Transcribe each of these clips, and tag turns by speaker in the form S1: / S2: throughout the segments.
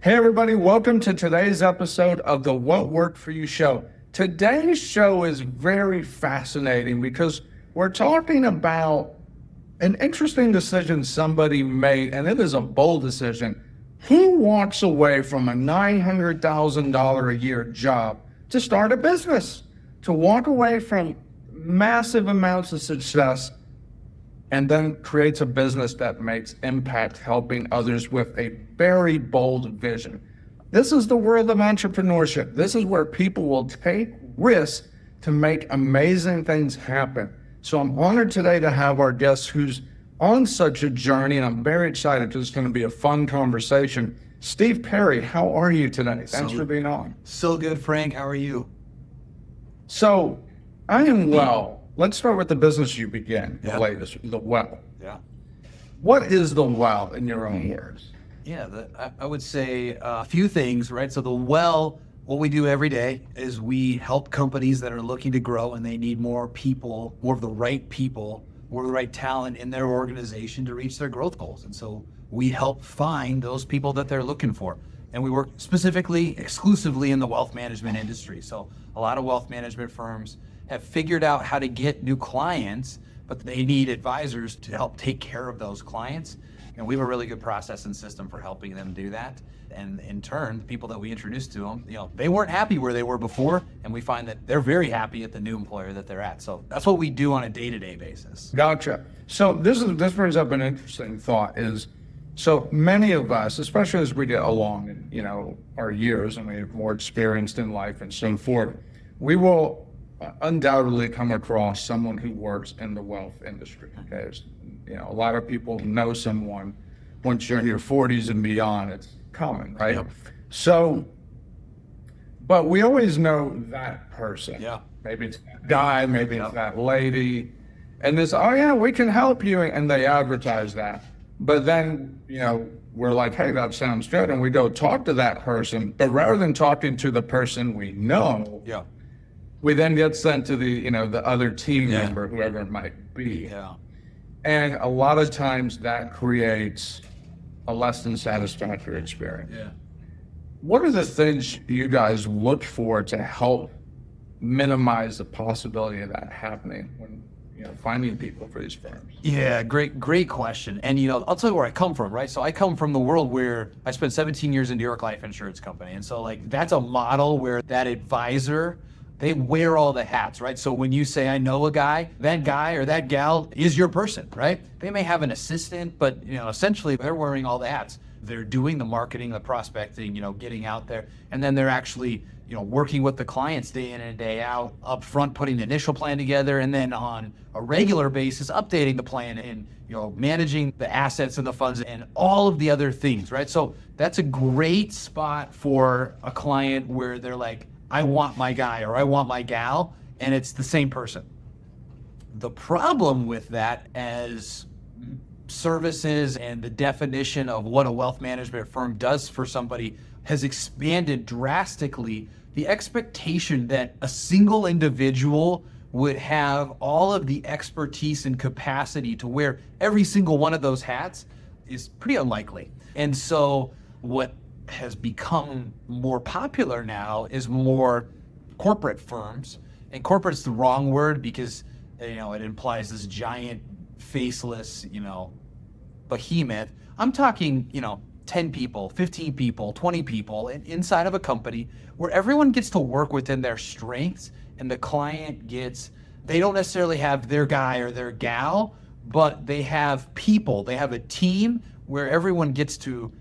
S1: Hey, everybody, welcome to today's episode of the What Worked For You show. Today's show is very fascinating because we're talking about an interesting decision somebody made, and it is a bold decision. Who walks away from a $900,000 a year job to start a business, to walk away from massive amounts of success, and then creates a business that makes impact, helping others with a very bold vision? This is the world of entrepreneurship. This is where people will take risks to make amazing things happen. So I'm honored today to have our guest who's on such a journey, and I'm very excited because it's going to be a fun conversation. Steve Perry, how are you today? Thanks for being on.
S2: So good, Frank. How are you?
S1: So I am well. Let's start with the business you began,
S2: Yeah.
S1: the latest, the well.
S2: Yeah.
S1: What is the well in your own words?
S2: Yeah, I would say a few things, right? So the well, what we do every day is we help companies that are looking to grow and they need more people, more of the right people, more of the right talent in their organization to reach their growth goals. And so we help find those people that they're looking for. And we work specifically, exclusively in the wealth management industry. So a lot of wealth management firms have figured out how to get new clients, but they need advisors to help take care of those clients. And we have a really good process and system for helping them do that. And in turn, the people that we introduce to them, they weren't happy where they were before, and we find that they're very happy at the new employer that they're at. So that's what we do on a day-to-day basis.
S1: Gotcha. So this brings up an interesting thought is, so many of us, especially as we get along in, our years and we're more experienced in life and so forth, we will undoubtedly come across someone who works in the wealth industry. Okay? A lot of people know someone once you're in your 40s and beyond. It's common, right?
S2: Yep.
S1: So, but we always know that person.
S2: Yeah.
S1: Maybe it's that guy, maybe it's that lady. And this, oh yeah, we can help you. And they advertise that. But then, we're like, hey, that sounds good. And we go talk to that person. But rather than talking to the person we know,
S2: Yeah.
S1: we then get sent to the other team member, whoever it might be.
S2: Yeah.
S1: And a lot of times that creates a less than satisfactory experience.
S2: Yeah.
S1: What are the things you guys look for to help minimize the possibility of that happening when finding people for these firms?
S2: Yeah, great question. And I'll tell you where I come from, right? So I come from the world where I spent 17 years in New York Life Insurance Company. And so that's a model where that advisor, they wear all the hats, right? So when you say, I know a guy or that gal is your person, right? They may have an assistant, but essentially they're wearing all the hats. They're doing the marketing, the prospecting, getting out there. And then they're actually, working with the clients day in and day out, up front, putting the initial plan together, and then on a regular basis, updating the plan and, managing the assets and the funds and all of the other things, right? So that's a great spot for a client where they're like, I want my guy or I want my gal, and it's the same person. The problem with that, as services and the definition of what a wealth management firm does for somebody has expanded drastically, the expectation that a single individual would have all of the expertise and capacity to wear every single one of those hats is pretty unlikely. And so what has become more popular now is more corporate firms. And corporate's the wrong word because it implies this giant faceless behemoth. I'm talking 10 people, 15 people, 20 people inside of a company where everyone gets to work within their strengths, and the client they don't necessarily have their guy or their gal, but they have people, they have a team where everyone gets to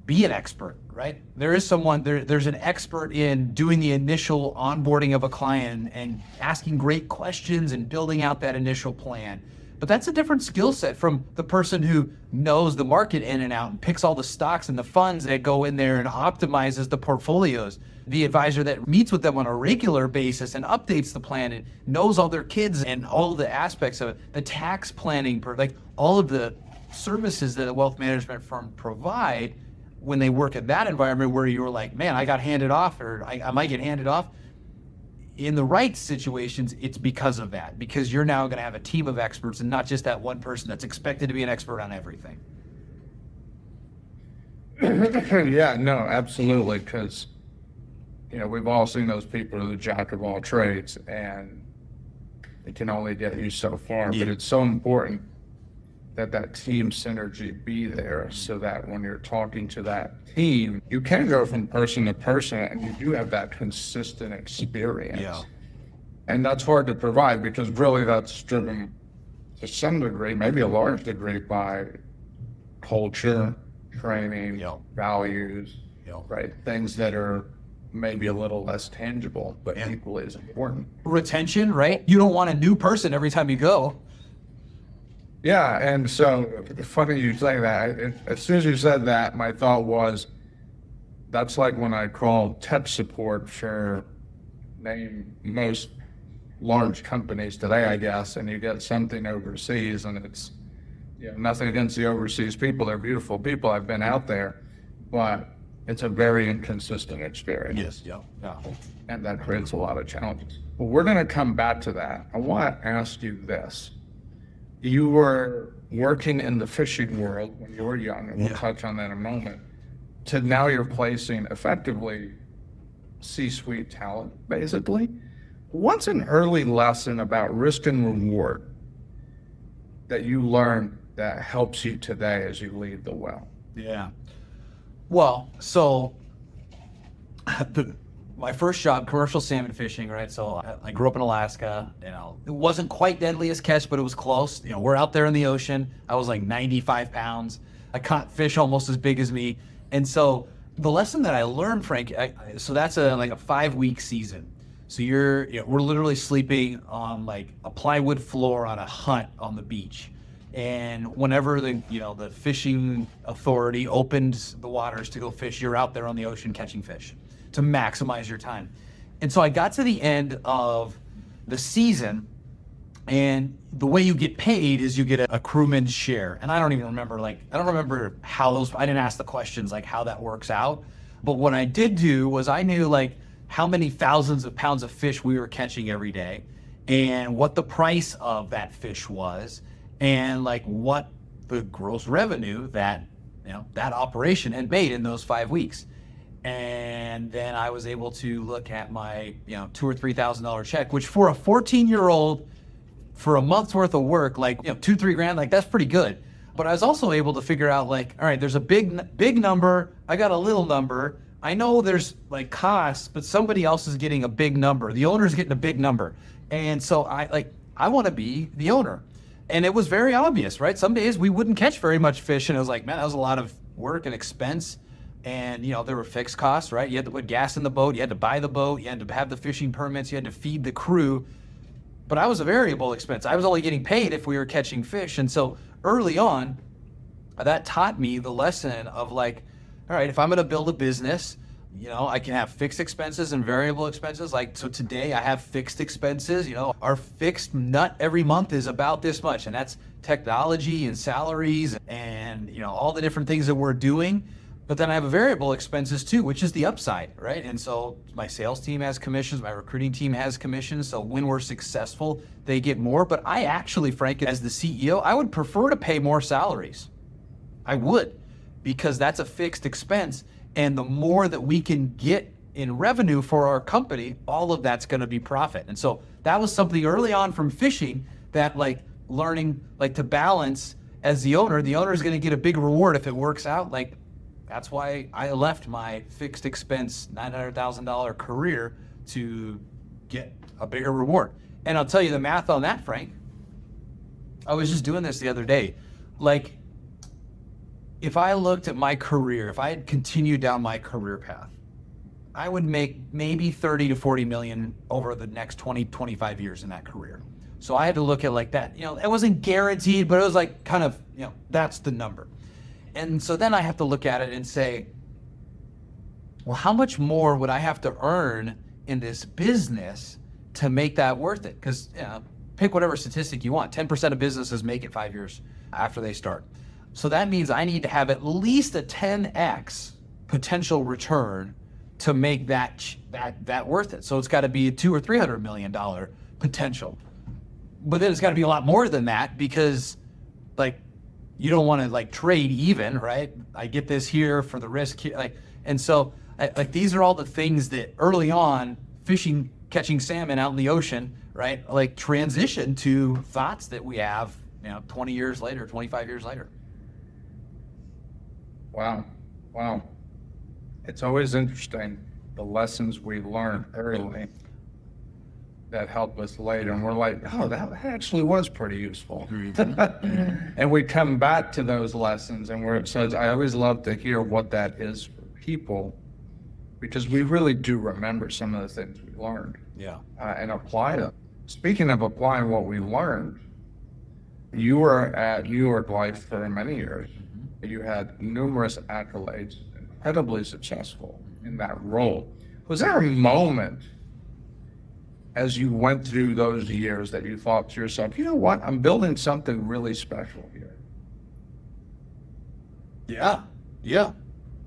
S2: be an expert, right? There's an expert in doing the initial onboarding of a client and asking great questions and building out that initial plan. But that's a different skill set from the person who knows the market in and out and picks all the stocks and the funds that go in there and optimizes the portfolios. The advisor that meets with them on a regular basis and updates the plan and knows all their kids and all the aspects of it, the tax planning, all of the services that a wealth management firm provide. When they work at that environment where you're like, man, I got handed off, or I might get handed off, in the right situations, it's because of that, because you're now going to have a team of experts and not just that one person that's expected to be an expert on everything.
S1: Yeah, no, absolutely. Because, we've all seen those people who are the jack of all trades, and it can only get you so far.
S2: Yeah.
S1: But it's so important that that team synergy be there so that when you're talking to that team, you can go from person to person and you do have that consistent experience.
S2: Yeah.
S1: And that's hard to provide because really that's driven to some degree, maybe a large degree, by culture, training,
S2: Yeah.
S1: values,
S2: Yeah.
S1: right? Things that are maybe a little less tangible, but
S2: Yeah.
S1: equally as important.
S2: Retention, right? You don't want a new person every time you go.
S1: Yeah, and so funny you say that. As soon as you said that, my thought was, that's like when I called tech support for name most large companies today, I guess, and you get something overseas, and it's nothing against the overseas people. They're beautiful people. I've been out there, but it's a very inconsistent experience.
S2: Yes. Yeah. Yeah.
S1: And that creates a lot of challenges. Well, we're going to come back to that. I want to ask you this. You were working in the fishing world when you were young, and we'll touch on that in a moment, to now you're placing effectively C-suite talent, basically. What's an early lesson about risk and reward that you learned that helps you today as you lead the well?
S2: Yeah. Well, so my first job, commercial salmon fishing, right? So I grew up in Alaska. It wasn't quite deadliest catch, but it was close. We're out there in the ocean. I was like 95 pounds. I caught fish almost as big as me. And so the lesson that I learned, Frank, so that's like a 5-week season. So we're literally sleeping on like a plywood floor on a hut on the beach. And whenever the fishing authority opens the waters to go fish, you're out there on the ocean catching fish to maximize your time. And so I got to the end of the season, and the way you get paid is you get a crewman's share. And I don't even remember, how I didn't ask the questions, like how that works out. But what I did do was I knew like how many thousands of pounds of fish we were catching every day and what the price of that fish was and like what the gross revenue that, that operation had made in those 5 weeks. And then I was able to look at my, $2,000 or $3,000 check, which for a 14-year-old, for a month's worth of work, like, $2-3 grand, like that's pretty good. But I was also able to figure out like, all right, there's a big number. I got a little number. I know there's like costs, but somebody else is getting a big number. The owner's getting a big number. And so I want to be the owner. And it was very obvious, right? Some days we wouldn't catch very much fish. And it was like, man, that was a lot of work and expense. And, there were fixed costs, right? You had to put gas in the boat. You had to buy the boat. You had to have the fishing permits. You had to feed the crew. But I was a variable expense. I was only getting paid if we were catching fish. And so early on, that taught me the lesson of like, all right, if I'm going to build a business, I can have fixed expenses and variable expenses. Like, so today I have fixed expenses, our fixed nut every month is about this much. And that's technology and salaries and, all the different things that we're doing. But then I have a variable expenses too, which is the upside, right? And so my sales team has commissions, my recruiting team has commissions. So when we're successful, they get more. But I actually, Frank, as the CEO, I would prefer to pay more salaries. I would, because that's a fixed expense. And the more that we can get in revenue for our company, all of that's going to be profit. And so that was something early on from fishing that like learning like to balance as the owner is going to get a big reward if it works out. Like, that's why I left my fixed expense $900,000 career to get a bigger reward. And I'll tell you the math on that, Frank. I was just doing this the other day. Like, if I looked at my career, if I had continued down my career path, I would make maybe 30 to 40 million over the next 20, 25 years in that career. So I had to look at like that, it wasn't guaranteed, but it was like kind of, that's the number. And so then I have to look at it and say, well, how much more would I have to earn in this business to make that worth it? Because pick whatever statistic you want. 10% of businesses make it 5 years after they start. So that means I need to have at least a 10x potential return to make that worth it. So it's got to be a $200 or $300 million potential. But then it's got to be a lot more than that because, like, you don't want to like trade even, right? I get this here for the risk here, like, and so like these are all the things that early on fishing, catching salmon out in the ocean, right? Like transition to thoughts that we have, 20 years later, 25 years later.
S1: Wow. Wow. It's always interesting, the lessons we learn early that help us later. And we're like, oh, that actually was pretty useful. And we come back to those lessons, and so I always love to hear what that is for people, because we really do remember some of the things we learned.
S2: Yeah.
S1: And apply them. Speaking of applying what we learned, you were at New York Life for many years. You had numerous accolades, incredibly successful in that role. Was there a moment as you went through those years that you thought to yourself, you know what, I'm building something really special here?
S2: Yeah,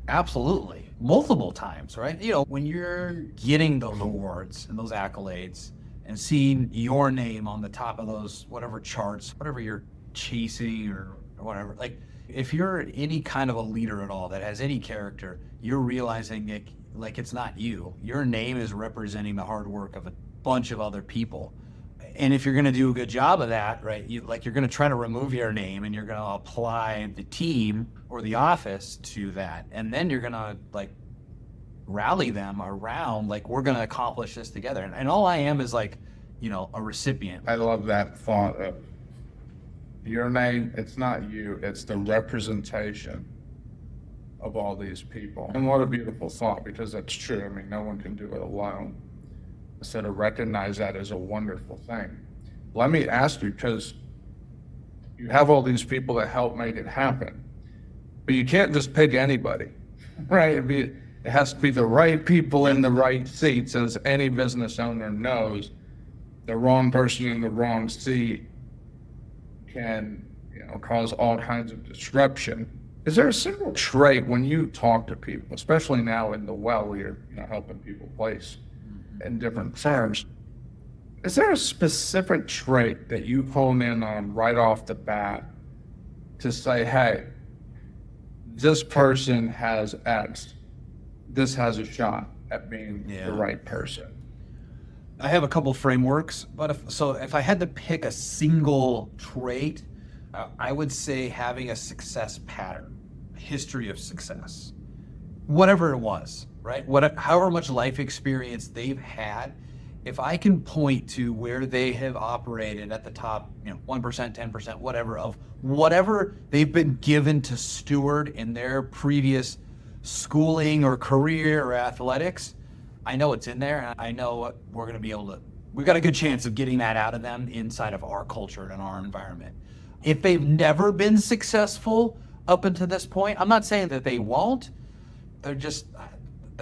S2: absolutely. Multiple times, right? When you're getting those awards and those accolades and seeing your name on the top of those, whatever charts, whatever you're chasing or whatever, like if you're any kind of a leader at all that has any character, you're realizing it, like it's not you. Your name is representing the hard work of a bunch of other people. And if you're going to do a good job of that, right, you're going to try to remove your name and you're going to apply the team or the office to that. And then you're going to like rally them around, like, we're going to accomplish this together. And all I am is like, a recipient.
S1: I love that thought of your name. It's not you, it's the representation of all these people. And what a beautiful thought, because that's true. I mean, no one can do it alone. So to recognize that is a wonderful thing. Let me ask you, because you have all these people that help make it happen, but you can't just pick anybody, right? It has to be the right people in the right seats. As any business owner knows, the wrong person in the wrong seat can, cause all kinds of disruption. Is there a single trait when you talk to people, especially now in the well, where you're helping people place in different firms, is there a specific trait that you hone in on right off the bat to say, hey, this person has X, this has a shot at being the right person?
S2: I have a couple frameworks, but if I had to pick a single trait, I would say having a success pattern, a history of success, whatever it was, right? However much life experience they've had, if I can point to where they have operated at the top, 1%, 10%, whatever, of whatever they've been given to steward in their previous schooling or career or athletics, I know it's in there, and I know what we're going to be able to, we've got a good chance of getting that out of them inside of our culture and our environment. If they've never been successful up until this point, I'm not saying that they won't, they're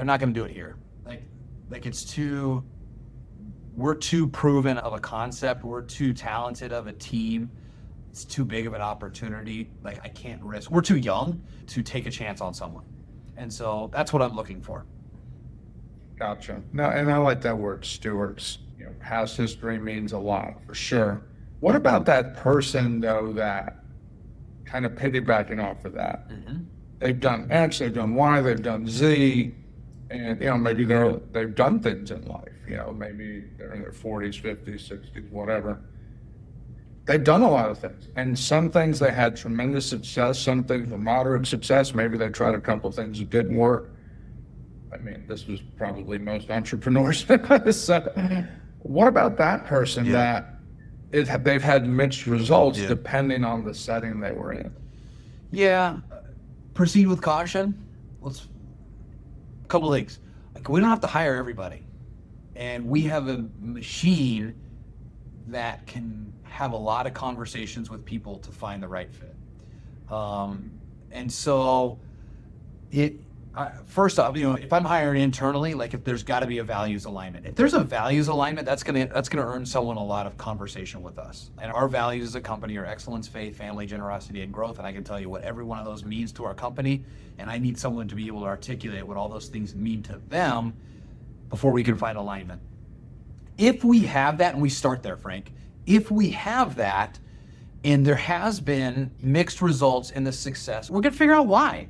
S2: not going to do it here. Like we're too proven of a concept, we're too talented of a team, it's too big of an opportunity. Like, I can't risk, we're too young to take a chance on someone. And so that's what I'm looking for.
S1: Gotcha. No, and I like that word, stewards. Past history means a lot, for sure. What about that person, though, that kind of piggybacking off of that? Mm-hmm. They've done X, they've done Y, they've done Z, and maybe they've done things in life. Maybe they're in their 40s, 50s, 60s, whatever. They've done a lot of things, and some things they had tremendous success, some things were moderate success. Maybe they tried a couple of things that didn't work. I mean, this was probably most entrepreneurs. So, what about that person that they've had mixed results depending on the setting they were in?
S2: Yeah, proceed with caution. A couple of things. Like, we don't have to hire everybody, and we have a machine that can have a lot of conversations with people to find the right fit. And so first off, if I'm hiring internally, like, if there's got to be a values alignment. If there's a values alignment, that's gonna earn someone a lot of conversation with us. And our values as a company are excellence, faith, family, generosity, and growth. And I can tell you what every one of those means to our company. And I need someone to be able to articulate what all those things mean to them before we can find alignment. If we have that, and we start there, Frank, if we have that, And there has been mixed results in the success. We're gonna figure out why.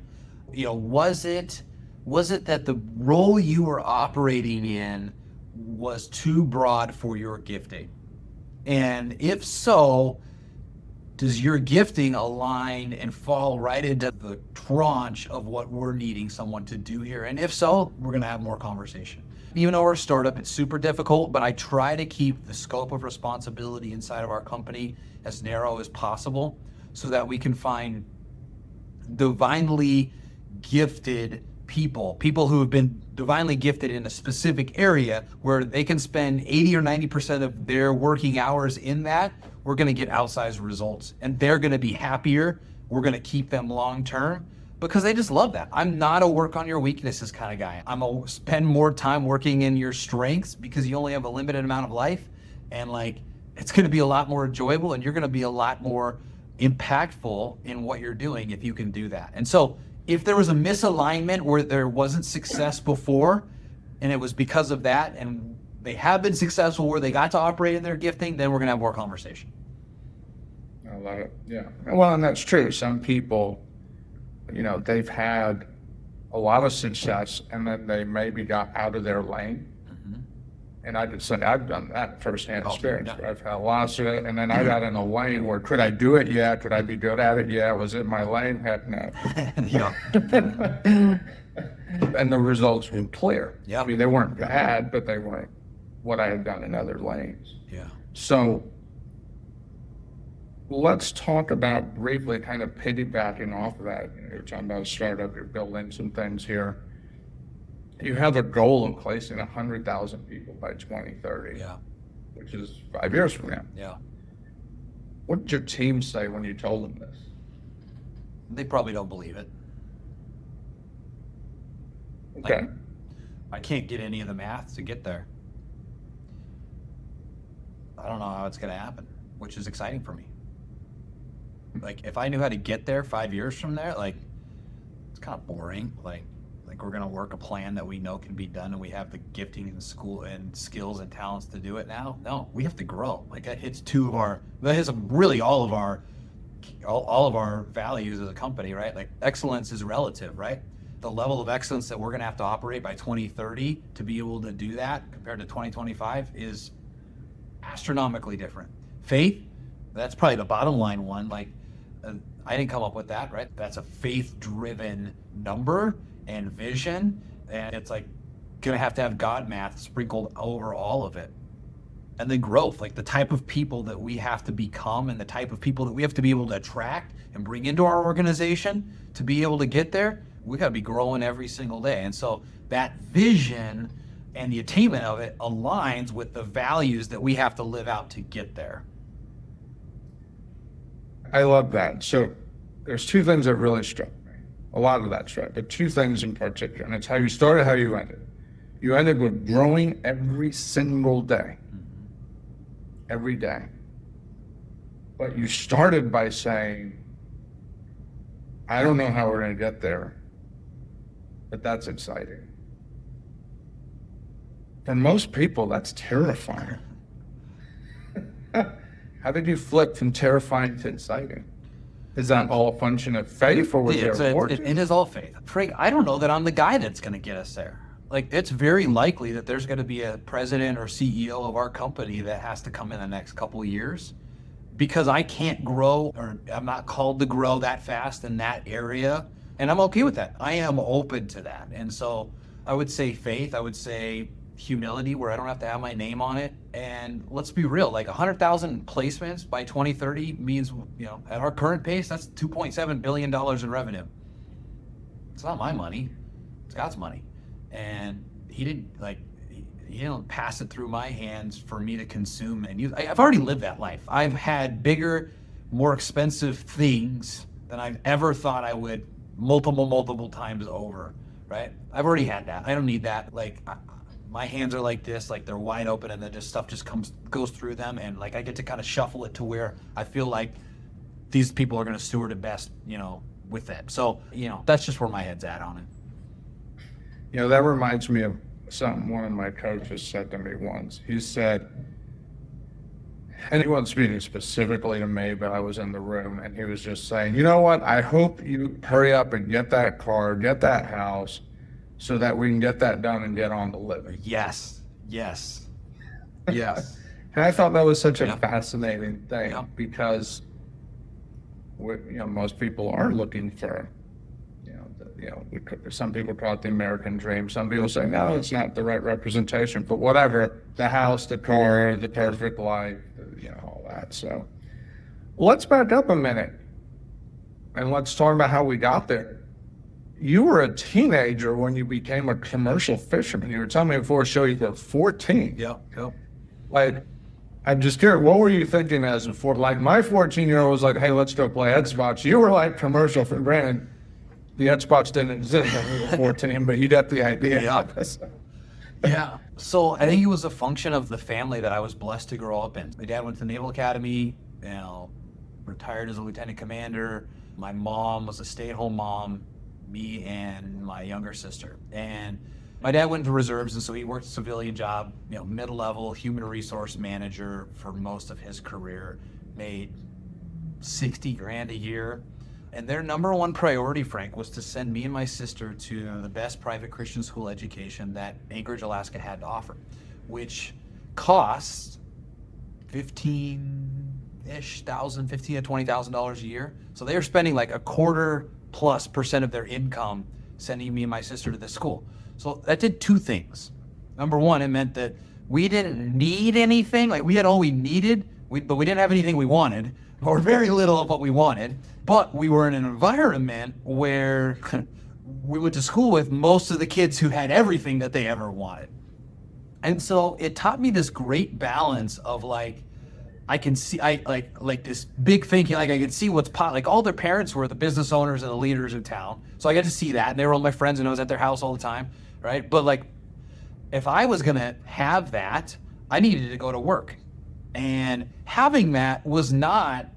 S2: Was it that the role you were operating in was too broad for your gifting? And if so, does your gifting align and fall right into the tranche of what we're needing someone to do here? And if so, we're gonna have more conversation. Even though we're a startup, it's super difficult, but I try to keep the scope of responsibility inside of our company as narrow as possible so that we can find divinely gifted people who have been divinely gifted in a specific area where they can spend 80 or 90% of their working hours in that. We're going to get outsized results and they're going to be happier. We're going to keep them long term because they just love that. I'm not a work on your weaknesses kind of guy. I'm a spend more time working in your strengths because you only have a limited amount of life, and like it's going to be a lot more enjoyable and you're going to be a lot more impactful in what you're doing if you can do that. And so if there was a misalignment where there wasn't success before and it was because of that, and they have been successful where they got to operate in their gifting, then we're going to have more conversation.
S1: I love it. Yeah. Well, and that's true. Some people, they've had a lot of success and then they maybe got out of their lane. And I could say I've done that firsthand experience.
S2: Yeah.
S1: I've had lots of it, and then I got in a lane where could I do it? Yeah. Could I be good at it? Yeah. Was it my lane? Heck no.
S2: Yeah.
S1: And the results were clear.
S2: Yeah.
S1: I mean, they weren't bad, but they weren't what I had done in other lanes.
S2: Yeah.
S1: So let's talk about briefly, kind of piggybacking off of that. You're talking about a startup, you're building some things here. You have a goal in place in 100,000 people by 2030,
S2: Yeah.
S1: which is 5 years from now.
S2: Yeah.
S1: What did your team say when you told them this?
S2: They probably don't believe it.
S1: Okay.
S2: I can't get any of the math to get there. I don't know how it's going to happen, which is exciting for me. Like, if I knew how to get there 5 years from there, like, it's kind of boring. Like we're going to work a plan that we know can be done and we have the gifting and school and skills and talents to do it now. No, we have to grow. Like, that hits really all of our values as a company, right? Like, excellence is relative, right? The level of excellence that we're going to have to operate by 2030 to be able to do that compared to 2025 is astronomically different. Faith, that's probably the bottom line one. Like, I didn't come up with that, right? That's a faith-driven number and vision, and it's like gonna have to have God math sprinkled over all of it. And then growth, like the type of people that we have to become and the type of people that we have to be able to attract and bring into our organization to be able to get there, we gotta be growing every single day. And so that vision and the attainment of it aligns with the values that we have to live out to get there.
S1: I love that. So there's two things that really struck me. A lot of that struck, but two things in particular, and it's how you started, how you ended. You ended with growing every single day. Every day. But you started by saying, I don't know how we're going to get there, but that's exciting. For most people, that's terrifying. How did you flip from terrifying to exciting? Is that all a function of faith, or was there
S2: it is all faith. Frank, I don't know that I'm the guy that's going to get us there. Like, it's very likely that there's going to be a president or CEO of our company that has to come in the next couple of years because I can't grow, or I'm not called to grow that fast in that area. And I'm okay with that. I am open to that. And so I would say faith, I would say humility, where I don't have to have my name on it. And let's be real, like 100,000 placements by 2030 means, at our current pace, that's $2.7 billion in revenue. It's not my money, it's God's money. And he didn't pass it through my hands for me to consume and use. I've already lived that life. I've had bigger, more expensive things than I've ever thought I would multiple times over, right? I've already had that. I don't need that. Like, my hands are like this, like they're wide open, and then just stuff just goes through them, and like I get to kind of shuffle it to where I feel like these people are going to steward it best, with it. So, that's just where my head's at on it.
S1: That reminds me of something one of my coaches said to me once. He said, And he wasn't speaking specifically to me, but I was in the room and he was just saying, you know what? I hope you hurry up and get that car, get that house so that we can get that done and get on the living.
S2: Yes. Yes.
S1: And I thought that was such a
S2: Yeah.
S1: fascinating thing
S2: Yeah.
S1: because most people are looking for, some people call it the American dream. Some people say, no, it's not the right representation, but whatever, the house, the car, the perfect life, all that. So let's back up a minute and let's talk about how we got there. You were a teenager when you became a commercial fisherman. You were telling me before the show you were 14.
S2: Yep.
S1: Like, I'm just curious, what were you thinking as a like my 14-year-old was like, hey, let's go play head spots. You were like commercial for granted. The head spots didn't exist when we were 14, but you got the idea.
S2: Yeah. So I think it was a function of the family that I was blessed to grow up in. My dad went to the Naval Academy, retired as a lieutenant commander. My mom was a stay-at-home mom, me and my younger sister. And my dad went into reserves, and so he worked a civilian job, mid-level human resource manager for most of his career, made $60,000 a year. And their number one priority, Frank, was to send me and my sister to the best private Christian school education that Anchorage, Alaska had to offer, which costs $15,000 to $20,000 a year. So they were spending like 25% of their income sending me and my sister to this school. So that did two things. Number one, it meant that we didn't need anything. Like we had all we needed, but we didn't have anything we wanted, or very little of what we wanted. But we were in an environment where we went to school with most of the kids who had everything that they ever wanted. And so it taught me this great balance of like, I can see, like this big thinking, like I could see like all their parents were the business owners and the leaders of town. So I got to see that, and they were all my friends, and I was at their house all the time, right? But like, if I was gonna have that, I needed to go to work. And having that was not,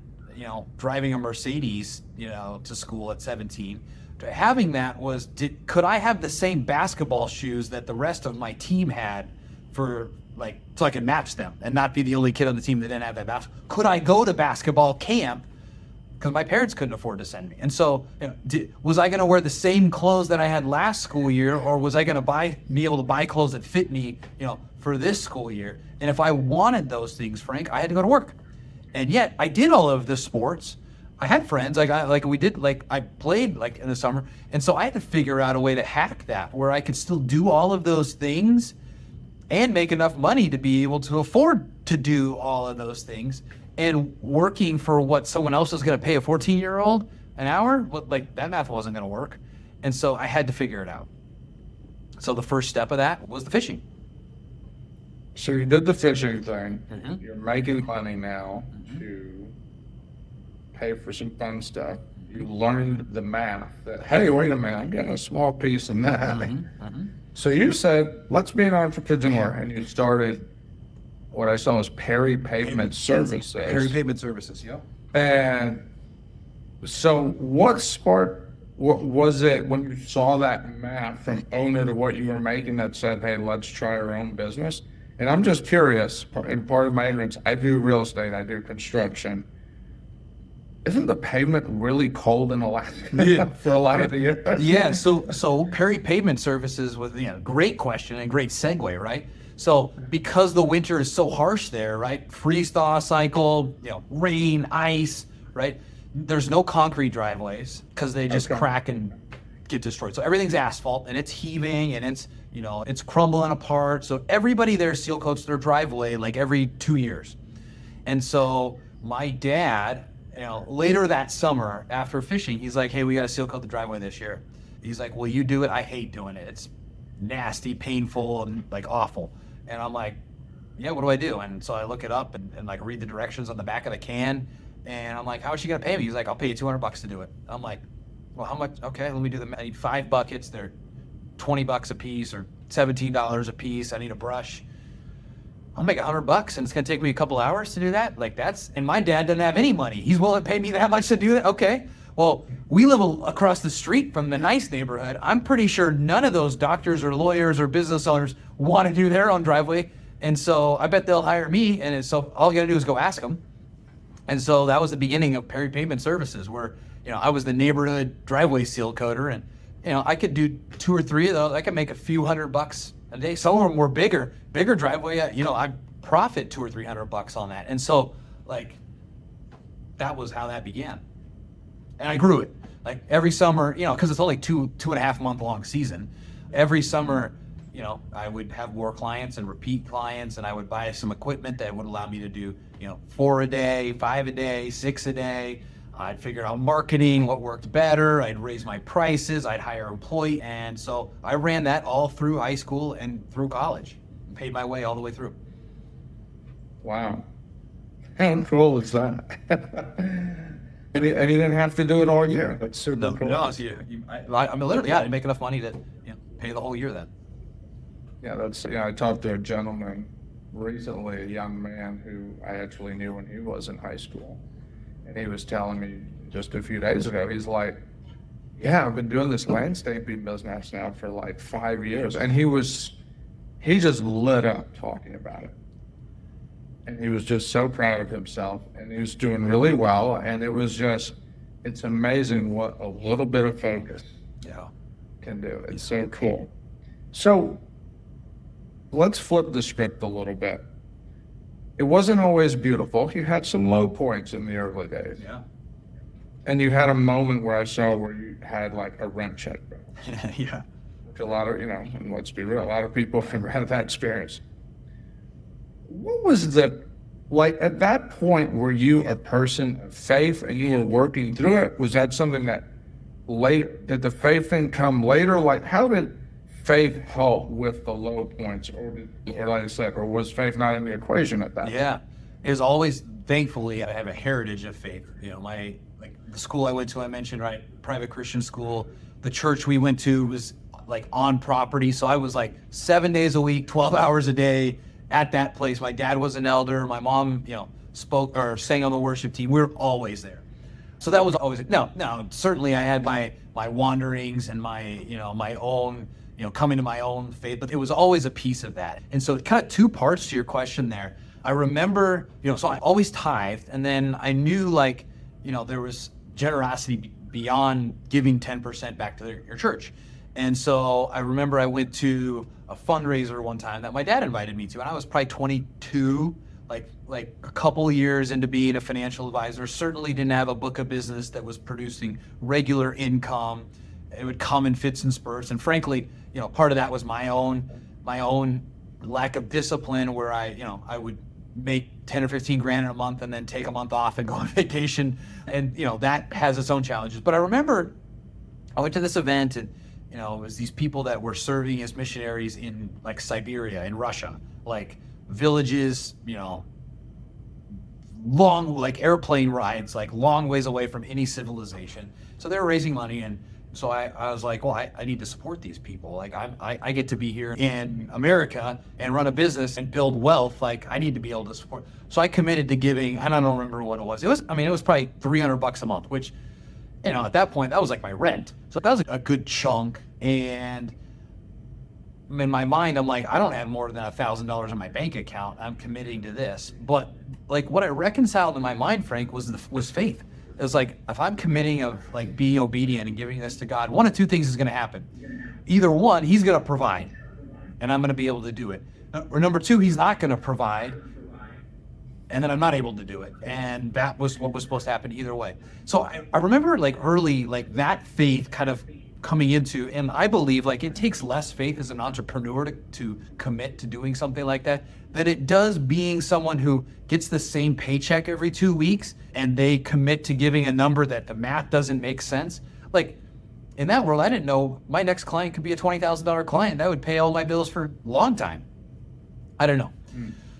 S2: driving a Mercedes, to school at 17. Having that was, could I have the same basketball shoes that the rest of my team had so I could match them and not be the only kid on the team that didn't have that basketball? Could I go to basketball camp? Because my parents couldn't afford to send me. And so, was I going to wear the same clothes that I had last school year, or was I going to be able to buy clothes that fit me, for this school year? And if I wanted those things, Frank, I had to go to work. And yet, I did all of the sports. I had friends, I played in the summer. And so I had to figure out a way to hack that, where I could still do all of those things and make enough money to be able to afford to do all of those things. And working for what someone else was going to pay a 14-year-old an hour, that math wasn't going to work. And so I had to figure it out. So the first step of that was the fishing.
S1: So you did the fishing thing.
S2: Mm-hmm.
S1: You're making money now to pay for some fun stuff. You learned the math that, hey, wait a minute, I'm getting a small piece of that. So you said, let's be an entrepreneur. And you started what I saw as Perry Pavement Services.
S2: Perry Pavement Services, yep.
S1: And so what was it when you saw that math from owner to what you were making that said, hey, let's try our own business? And I'm just curious, and part of my ignorance, I do real estate, I do construction. Isn't the pavement really cold in Alaska for a lot of the year?
S2: Yeah, so Perry Pavement Services was, great question and great segue, right? So because the winter is so harsh there, right? Freeze thaw cycle, rain, ice, right? There's no concrete driveways because they just crack and get destroyed. So everything's asphalt and it's heaving and it's crumbling apart. So everybody there seal coats their driveway like every 2 years. And so my dad, later that summer after fishing, he's like, hey, we got to seal coat the driveway this year. He's like, will you do it? I hate doing it. It's nasty, painful, and awful. And I'm like, yeah, what do I do? And so I look it up and read the directions on the back of the can. And I'm like, how is she going to pay me? He's like, I'll pay you $200 to do it. I'm like, well, how much? Okay, let me do I need 5 buckets. They're $20 a piece or $17 a piece. I need a brush. I'll make $100 and it's going to take me a couple hours to do that. And my dad doesn't have any money. He's willing to pay me that much to do that. Okay. Well, we live across the street from the nice neighborhood. I'm pretty sure none of those doctors or lawyers or business owners want to do their own driveway. And so I bet they'll hire me. And so all you got to do is go ask them. And so that was the beginning of Perry Pavement Services, where, I was the neighborhood driveway seal coater, and, I could do 2 or 3 of those. I could make a few $100 a day. Some of them were bigger driveway. I profit $200 or $300 on that. And so, like, that was how that began. And I grew it. Like every summer, because it's only 2.5 month long season. Every summer, I would have more clients and repeat clients, and I would buy some equipment that would allow me to do, 4 a day, 5 a day, 6 a day. I'd figure out marketing, what worked better. I'd raise my prices. I'd hire employees. And so I ran that all through high school and through college, and paid my way all the way through.
S1: Wow. How cool is that? And you didn't have to do it all year. That's super cool.
S2: No, I'm literally, I didn't make enough money to pay the whole year then.
S1: Yeah, I talked to a gentleman recently, a young man who I actually knew when he was in high school. And he was telling me just a few days ago, he's like, yeah, I've been doing this landscaping business now for like 5 years. And he just lit up talking about it. And he was just so proud of himself, and he was doing really well. And it's amazing what a little bit of focus can do. It's so cool. So let's flip the script a little bit. It wasn't always beautiful. You had some low points in the early days.
S2: Yeah.
S1: And you had a moment where I saw where you had like a rent check.
S2: Yeah.
S1: A lot of, and let's be real, a lot of people have had that experience. What was at that point, were you a person of faith and you were working through it? Was that something that did the faith thing come later? Like, how did faith help with the low points, or like I said, or was faith not in the equation at that?
S2: Yeah, it was always, thankfully, I have a heritage of faith. The school I went to, I mentioned, right, private Christian school. The church we went to was like on property, so I was like 7 days a week, 12 hours a day at that place. My dad was an elder. My mom, spoke or sang on the worship team. We were always there. So that was always, no, certainly I had my wanderings and my own, coming to my own faith, but it was always a piece of that. And so kind of 2 parts to your question there. I remember, so I always tithed, and then I knew there was generosity beyond giving 10% back to your church. And so I remember I went to a fundraiser one time that my dad invited me to, and I was probably 22, like a couple of years into being a financial advisor. Certainly didn't have a book of business that was producing regular income. It would come in fits and spurts, and frankly, part of that was my own lack of discipline, where I would make 10 or 15 grand in a month and then take a month off and go on vacation, and that has its own challenges. But I remember I went to this event, and it was these people that were serving as missionaries in like Siberia, in Russia, like villages, long, like airplane rides, like long ways away from any civilization. So they were raising money, and so I was like, well, I need to support these people. Like I get to be here in America and run a business and build wealth. Like I need to be able to support. So I committed to giving, and I don't remember what it was. It was probably $300 a month, which, at that point, that was like my rent. So that was a good chunk. And in my mind, I'm like, I don't have more than $1,000 in my bank account. I'm committing to this. But like what I reconciled in my mind, Frank, was faith. It was like, if I'm committing of like being obedient and giving this to God, one of 2 things is going to happen. Either one, he's going to provide, and I'm going to be able to do it. Or number 2, he's not going to provide, and then I'm not able to do it. And that was what was supposed to happen either way. So I remember like early, like that faith kind of coming into, and I believe like it takes less faith as an entrepreneur to commit to doing something like that than it does being someone who gets the same paycheck every 2 weeks and they commit to giving a number that the math doesn't make sense. Like in that world, I didn't know my next client could be a $20,000 client. That would pay all my bills for a long time. I don't know.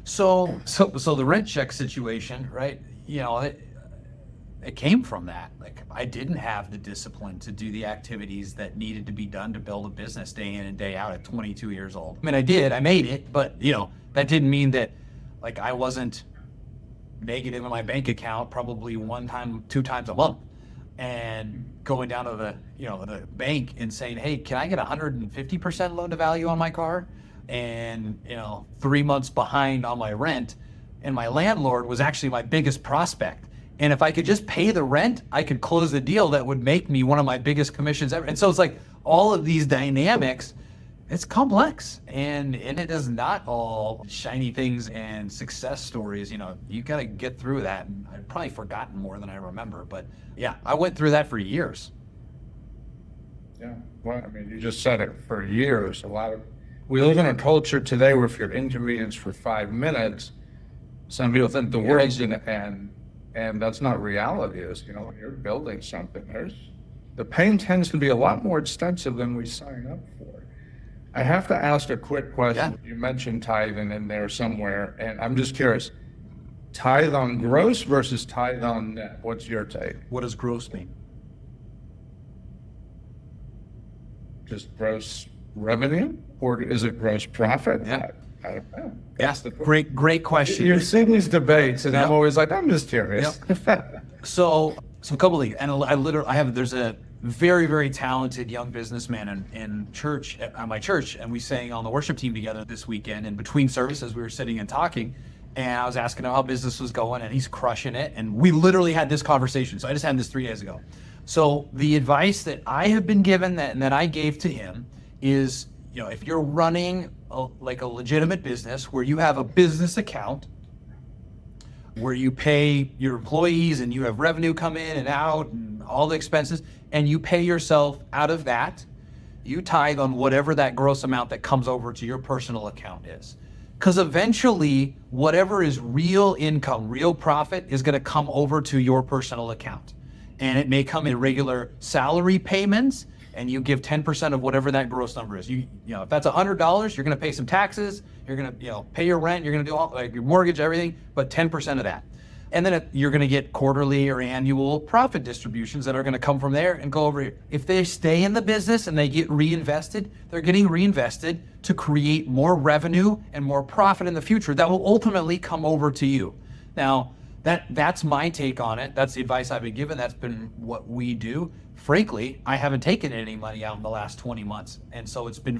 S2: So the rent check situation, right? It came from that. Like I didn't have the discipline to do the activities that needed to be done to build a business day in and day out at 22 years old. I mean, I did, I made it, but that didn't mean that like I wasn't negative in my bank account probably 1 time, 2 times a month, and going down to the bank and saying, hey, can I get 150% loan to value on my car? and 3 months behind on my rent, and my landlord was actually my biggest prospect. And if I could just pay the rent, I could close the deal that would make me one of my biggest commissions ever. And so it's like all of these dynamics, it's complex, and it is not all shiny things and success stories. You got to get through that. And I've probably forgotten more than I remember, but yeah, I went through that for years.
S1: Yeah, well, I mean, you just said it, for years. We live in a culture today where if you're inconvenienced for 5 minutes, some people think the world's gonna end, and that's not reality. When you're building something, the pain tends to be a lot more extensive than we sign up for. I have to ask a quick question. Yeah. You mentioned tithing in there somewhere, and I'm just curious, tithe on gross versus tithe on net, what's your take?
S2: What does gross mean?
S1: Just gross revenue, or is it gross profit?
S2: Yeah.
S1: I don't know.
S2: Yes, great question.
S1: You're seeing these debates, and I'm always like, I'm just curious.
S2: Yep. So a couple of things, and there's a very, very talented young businessman in church, at my church, and we sang on the worship team together this weekend. And between services, we were sitting and talking, and I was asking him how business was going, and he's crushing it. And we literally had this conversation. So I just had this 3 days ago. So the advice that I have been given that I gave to him is, if you're running a legitimate business where you have a business account where you pay your employees and you have revenue come in and out and all the expenses, and you pay yourself out of that, you tithe on whatever that gross amount that comes over to your personal account is. Because eventually, whatever is real income, real profit, is going to come over to your personal account. And it may come in regular salary payments, and you give 10% of whatever that gross number is. If that's $100, you're going to pay some taxes, you're going to pay your rent, you're going to do all your mortgage, everything, but 10% of that. And then you're going to get quarterly or annual profit distributions that are going to come from there and go over here. If they stay in the business and they get reinvested, they're getting reinvested to create more revenue and more profit in the future that will ultimately come over to you. Now, that's my take on it. That's the advice I've been given. That's been what we do. Frankly, I haven't taken any money out in the last 20 months. And so it's been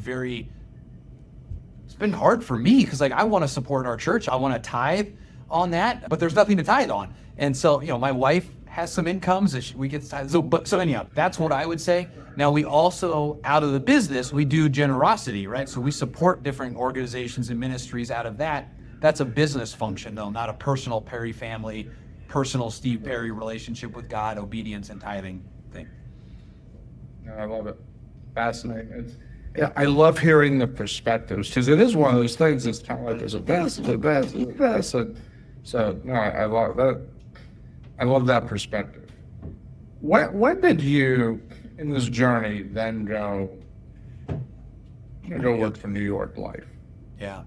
S2: hard for me because I want to support our church. I want to tithe on that, but there's nothing to tithe on. And so, my wife has some incomes that we get to tithe. So anyhow, that's what I would say. Now, we also, out of the business, we do generosity, right? So we support different organizations and ministries out of that. That's a business function, though, not a personal Perry family, personal Steve Perry relationship with God, obedience, and tithing thing.
S1: I love it. Fascinating. I love hearing the perspectives, because it is one of those things that's kind of like there's a best, the best, the best. So, no, I love that. I love that perspective. When did you, in this journey, then go work for New York Life?
S2: Yeah.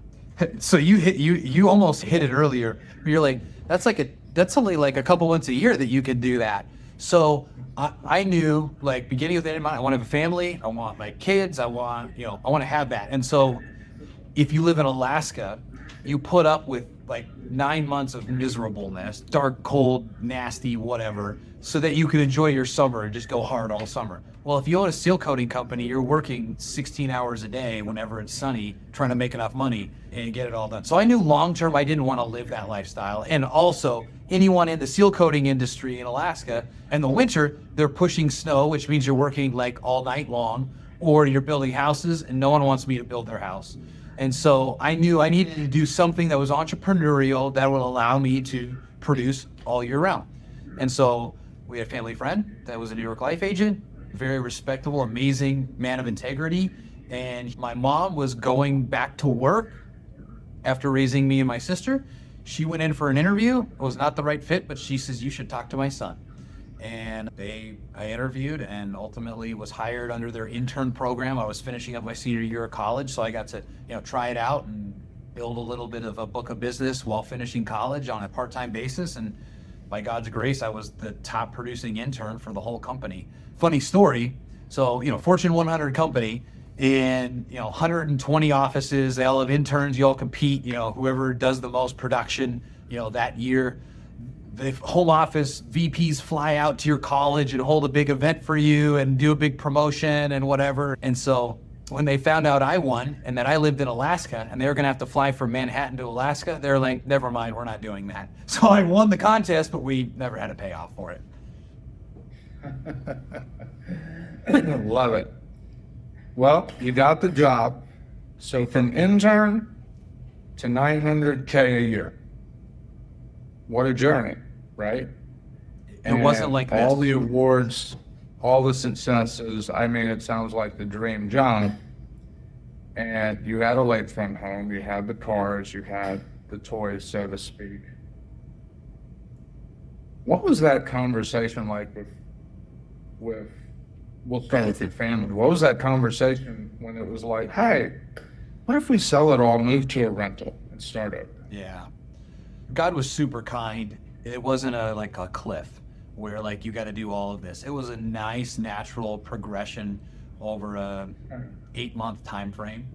S2: So you almost hit it earlier. You're like, that's only like a couple months a year that you could do that. So I knew, beginning with that in mind, I want to have a family. I want my kids. I want to have that. And so if you live in Alaska, you put up with 9 months of miserableness, dark, cold, nasty, whatever, so that you can enjoy your summer and just go hard all summer. Well, if you own a seal coating company, you're working 16 hours a day whenever it's sunny, trying to make enough money and get it all done. So I knew long term I didn't want to live that lifestyle. And also, anyone in the seal coating industry in Alaska, in the winter, they're pushing snow, which means you're working all night long, or you're building houses, and no one wants me to build their house. And so I knew I needed to do something that was entrepreneurial that would allow me to produce all year round. And so we had a family friend that was a New York Life agent, very respectable, amazing man of integrity. And my mom was going back to work after raising me and my sister. She went in for an interview. It was not the right fit, but she says, you should talk to my son. And I interviewed and ultimately was hired under their intern program. I was finishing up my senior year of college, so I got to try it out and build a little bit of a book of business while finishing college on a part-time basis. And by God's grace, I was the top producing intern for the whole company. Funny story. So, Fortune 100 company in 120 offices. They all have interns. You all compete. Whoever does the most production, that year. The home office VPs fly out to your college and hold a big event for you and do a big promotion and whatever. And so when they found out I won and that I lived in Alaska and they were going to have to fly from Manhattan to Alaska, they're like, never mind, we're not doing that. So I won the contest, but we never had a payoff for it.
S1: Love it. Well, you got the job. So from intern to 900K a year. What a journey, right?
S2: It wasn't like this.
S1: All the awards, all the successes. I mean, it sounds like the dream job. And you had a lakefront home, you had the cars, you had the toys, so to speak. What was that conversation like with we'll start with your family. What was that conversation when it was like, hey, what if we sell it all, move to a rental, and start it?
S2: Yeah. God was super kind. It wasn't like a cliff where like you got to do all of this. It was a nice natural progression over a 8-month time frame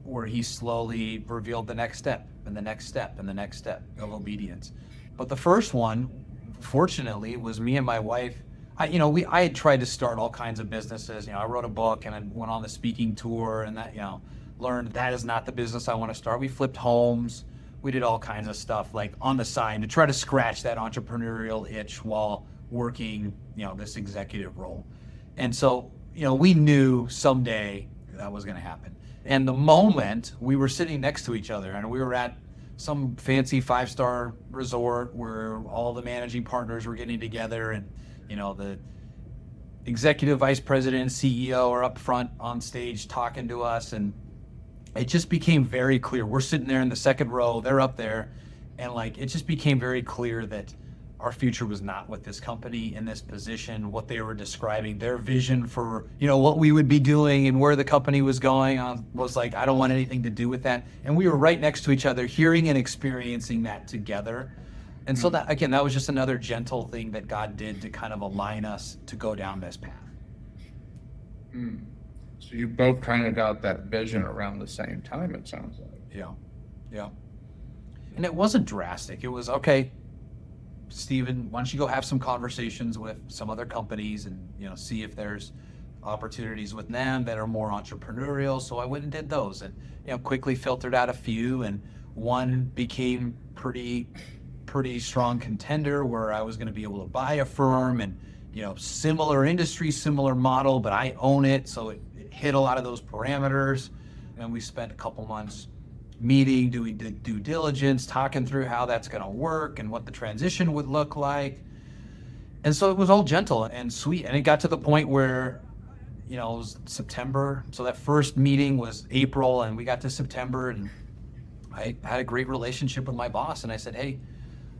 S2: where he slowly revealed the next step and the next step and the next step of obedience. But the first one, fortunately, was me and my wife. I had tried to start all kinds of businesses. I wrote a book and I went on the speaking tour and that, learned that is not the business I want to start. We flipped homes. We did all kinds of stuff like on the side to try to scratch that entrepreneurial itch while working, this executive role. And so, we knew someday that was going to happen. And the moment we were sitting next to each other and we were at some fancy 5-star resort where all the managing partners were getting together and, the executive vice president and CEO are up front on stage talking to us. And it just became very clear. We're sitting there in the second row, they're up there. And it just became very clear that our future was not with this company in this position, what they were describing, their vision for, what we would be doing and where the company was going on was like, I don't want anything to do with that. And we were right next to each other, hearing and experiencing that together. And so that was just another gentle thing that God did to kind of align us to go down this path.
S1: So you both kind of got that vision around the same time, it sounds like.
S2: Yeah. And it wasn't drastic. It was, okay, Stephen, why don't you go have some conversations with some other companies and, see if there's opportunities with them that are more entrepreneurial. So I went and did those and, quickly filtered out a few, and one became pretty strong contender where I was going to be able to buy a firm and, similar industry, similar model, but I own it. So it hit a lot of those parameters. And we spent a couple months meeting, doing due diligence, talking through how that's going to work and what the transition would look like. And so it was all gentle and sweet. And it got to the point where, it was September. So that first meeting was April and we got to September and I had a great relationship with my boss. And I said, hey,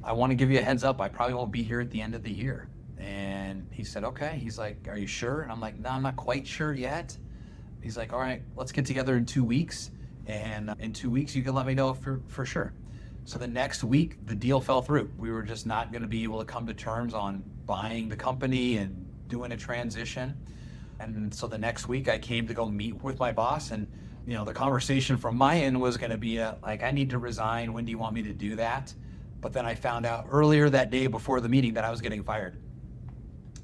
S2: I want to give you a heads up. I probably won't be here at the end of the year. And he said, okay. He's like, are you sure? And I'm like, no, I'm not quite sure yet. He's like, all right, let's get together in 2 weeks. And in 2 weeks, you can let me know for sure. So the next week, the deal fell through. We were just not going to be able to come to terms on buying the company and doing a transition. And so the next week, I came to go meet with my boss. And, the conversation from my end was going to be I need to resign. When do you want me to do that? But then I found out earlier that day before the meeting that I was getting fired.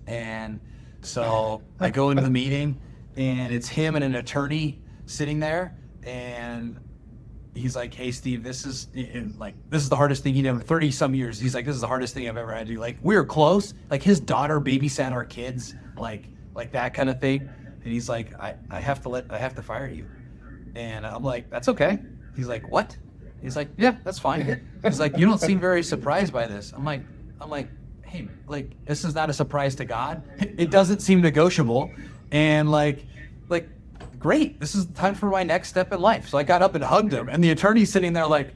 S2: And so I go into the meeting and it's him and an attorney sitting there. And he's like, hey, Steve, this is the hardest thing, 30 some years. He's like, this is the hardest thing I've ever had to do. We were close. His daughter babysat our kids, like that kind of thing. And he's like, I have to fire you. And I'm like, that's okay. He's like, what? He's like, yeah, that's fine. He's like, you don't seem very surprised by this. I'm like, hey, this is not a surprise to God. It doesn't seem negotiable. And great, this is the time for my next step in life. So I got up and hugged him, and the attorney's sitting there like,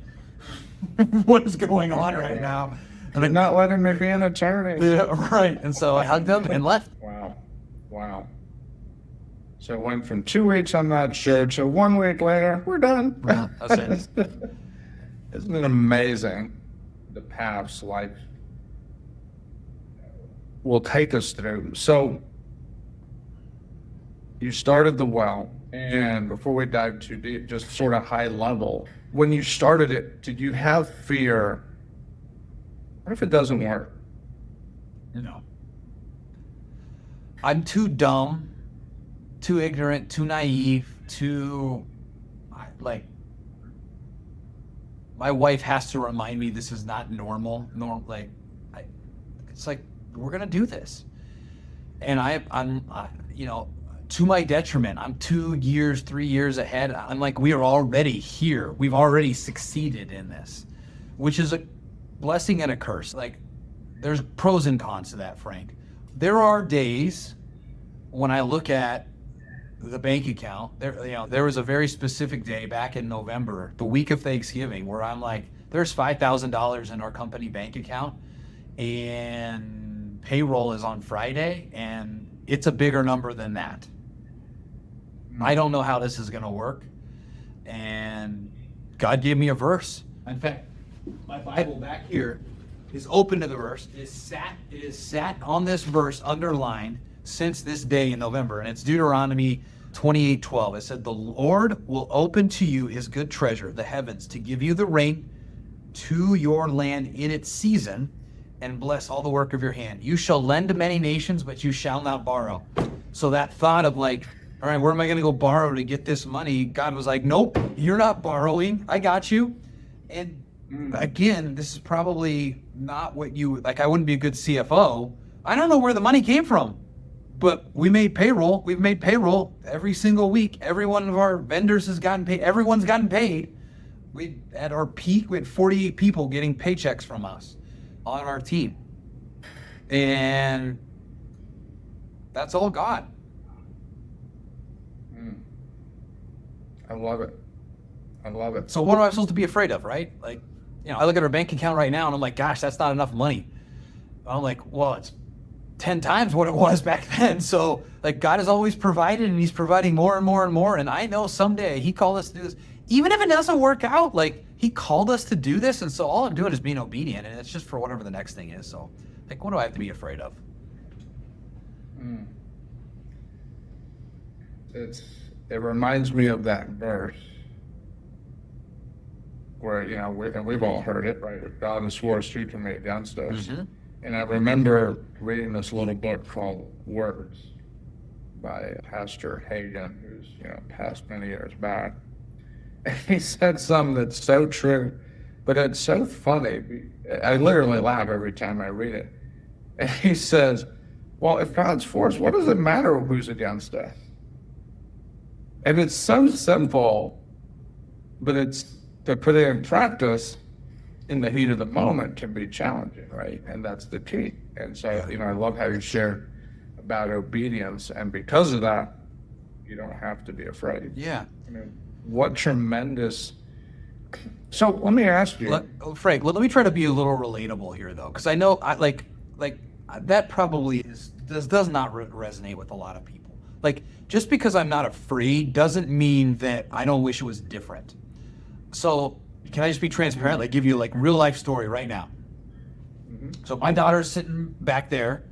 S2: what is going on right now?
S1: And not letting me be an attorney.
S2: Yeah, right. And so I hugged him and left.
S1: Wow. So it went from 2 weeks, I'm not sure, to 1 week later, we're done.
S2: Yeah, that's it.
S1: Isn't it amazing the paths life will take us through? So you started the well, and before we dive too deep, just sort of high level, when you started it, did you have fear? What if it doesn't work?
S2: No. I'm too dumb, too ignorant, too naive to like, my wife has to remind me this is not normal. It's like, we're gonna do this, and I'm to my detriment, I'm 2 years, 3 years ahead. I'm like, we are already here. We've already succeeded in this, which is a blessing and a curse. Like, there's pros and cons to that, Frank. There are days when I look at the bank account, there was a very specific day back in November, the week of Thanksgiving, where I'm like, there's $5,000 in our company bank account, and payroll is on Friday, and it's a bigger number than that. I don't know how this is going to work. And God gave me a verse. In fact, my Bible back here is open to the verse. It is sat on this verse underlined since this day in November. And it's Deuteronomy 28:12. It said, the Lord will open to you his good treasure, the heavens, to give you the rain to your land in its season, and bless all the work of your hand. You shall lend to many nations, but you shall not borrow. So that thought of like, all right, where am I going to go borrow to get this money? God was like, nope, you're not borrowing. I got you. And again, this is probably not what you, like, I wouldn't be a good CFO. I don't know where the money came from, but we made payroll. We've made payroll every single week. Every one of our vendors has gotten paid. Everyone's gotten paid. At our peak, we had 48 people getting paychecks from us on our team. And that's all God.
S1: I love it. I love it.
S2: So what am I supposed to be afraid of, right? Like, I look at our bank account right now and I'm like, gosh, that's not enough money. I'm like, well, it's 10 times what it was back then. So like, God has always provided, and he's providing more and more and more. And I know someday he called us to do this. Even if it doesn't work out, like, he called us to do this. And so all I'm doing is being obedient, and it's just for whatever the next thing is. So like, what do I have to be afraid of?
S1: It reminds me of that verse where, and we've all heard it, right? If God has swore, street to me against us.
S2: Mm-hmm.
S1: And I remember reading this little book called Words by Pastor Hagen, who's, passed many years back. And he said something that's so true, but it's so funny. I literally laugh every time I read it. And he says, well, if God's for us, what does it matter who's against us? And it's so simple, but it's to put it in practice in the heat of the moment can be challenging, right? And that's the key. And so, I love how you share about obedience, and because of that, you don't have to be afraid.
S2: Yeah.
S1: What tremendous. So let me ask you,
S2: Frank. Let me try to be a little relatable here, though, because I know that probably does not resonate with a lot of people. Like, just because I'm not afraid doesn't mean that I don't wish it was different. So can I just be transparent? Like, give you like real life story right now. Mm-hmm. So my daughter's sitting back there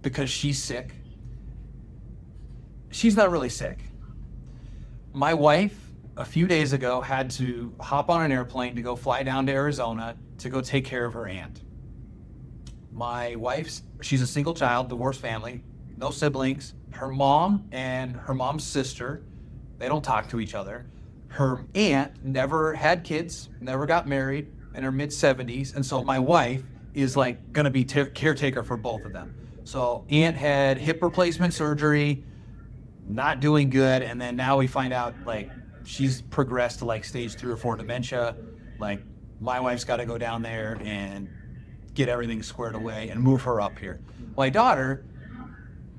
S2: because she's sick. She's not really sick. My wife, a few days ago, had to hop on an airplane to go fly down to Arizona to go take care of her aunt. My wife's, she's a single child, divorced family, no siblings. Her mom and her mom's sister, they don't talk to each other. Her aunt never had kids, never got married, in her mid-70s. And so my wife is like gonna be caretaker for both of them. So aunt had hip replacement surgery, not doing good. And then now we find out like she's progressed to like stage 3 or 4 dementia. Like, my wife's got to go down there and get everything squared away and move her up here. My daughter,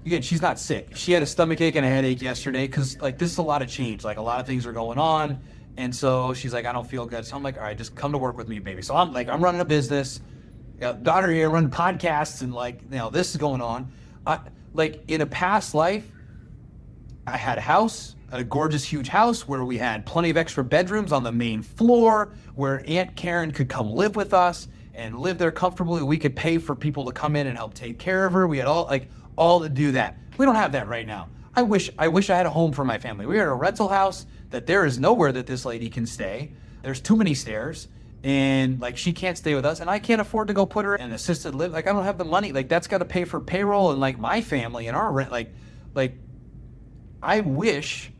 S2: again, she's not sick. She had a stomach ache and a headache yesterday because like this is a lot of change. Like, a lot of things are going on. And so she's like, I don't feel good. So I'm like, all right, just come to work with me, baby. So I'm running a business, daughter here, running podcasts, and like, this is going on. Like, in a past life, I had a house, a gorgeous, huge house where we had plenty of extra bedrooms on the main floor, where Aunt Karen could come live with us and live there comfortably. We could pay for people to come in and help take care of her. We had all to do that. We don't have that right now. I wish I had a home for my family. We are in a rental house that there is nowhere that this lady can stay. There's too many stairs, and like, she can't stay with us, and I can't afford to go put her in assisted live. Like, I don't have the money. Like, that's got to pay for payroll and like my family and our rent. Like I wish